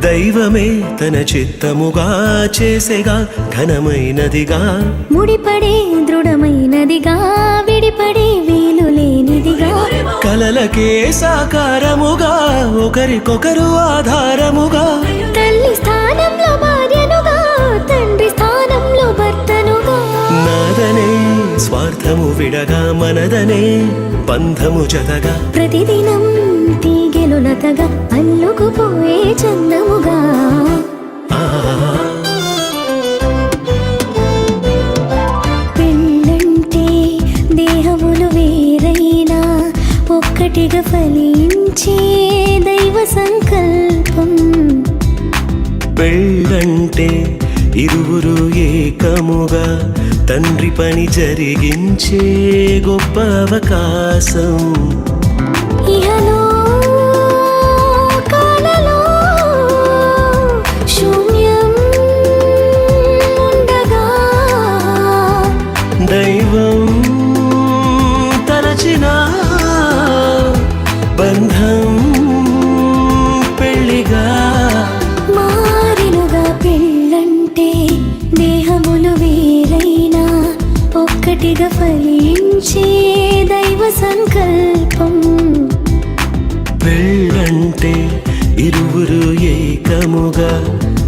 దైవమే తన చిత్తముగా చేసేగా ఘనమైనదిగా ముడిపడే దృఢమైనదిగా విడిపడే వీలు లేనిదిగా కలలకే సాకారముగా ఒకరికొకరు ఆధారముగా తల్లి స్థానంలో భార్యనుగా తండ్రి స్థానంలో భర్తనుగా నాదనే స్వార్థము విడగా మనదనే బంధము జతగా ప్రతిదినం తీగెలు లతగా అల్లుకుపోయే చందముగా పెళ్ళంటే దేహములు వేరైనా ఒక్కటిగా ఫలించే దైవ సంకల్పం పెళ్ళంటే ఇరువురు ఏకముగా తండ్రి పని జరిగించే గొప్ప అవకాశం ఇహలో కాలలో శూన్యం ఉండగా దైవం తలచిన బంధం పెళ్ళిగా మారినుగా పెళ్ళంటే దేహములు వేరైనా ఒక్కటిగా ఫలించే దైవ సంకల్పం పెళ్ళంటే ఇరువురు ఏకముగా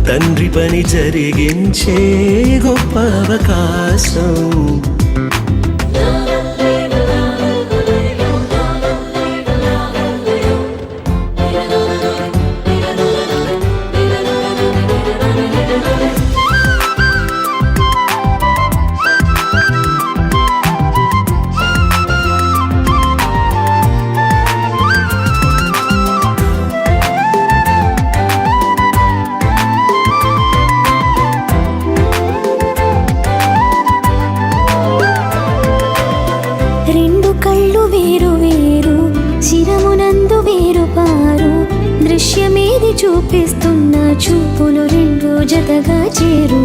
తండ్రి పని జరిగించే గొప్ప అవకాశం రెండు కళ్ళు వేరు వేరు శిరమునందు వేరు పారు దృశ్యమేది చూపిస్తున్న చూపులు రెండు జతగా చేరు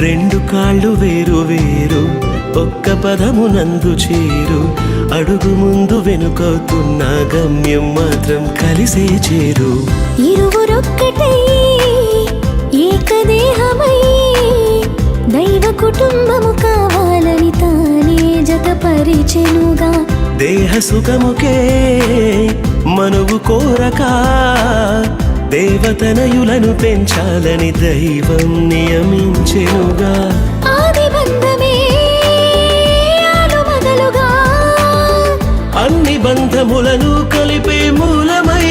రెండు కాళ్ళు వేరు వేరు ఒక్క పదమునందు చేరు అడుగు ముందు వెనుకవుతున్న గమ్యం మాత్రం కలిసే చేరు ఇరువురొక్కటై ఏకదేహమై దైవ కుటుంబము కావాలని తానే జతపరిచెనుగా దేహ సుఖముకే మనువు కోరక దేవతనయులను పెంచాలని దైవం నియమించెనుగా ఆది బంధమే ఆలుమగలుగా అన్ని బంధములను కలిపే మూలమై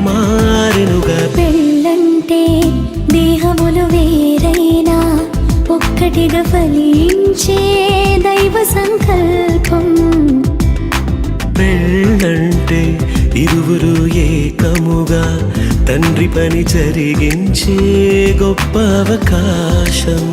మారెనుగా పెళ్ళంటే దేహములు వేరైనా ఒక్కటిగా ఫలించే దైవ సంకల్పం పెళ్ళంటే ఇరువురు ఏకముగా తండ్రి పని జరిగించే గొప్ప అవకాశం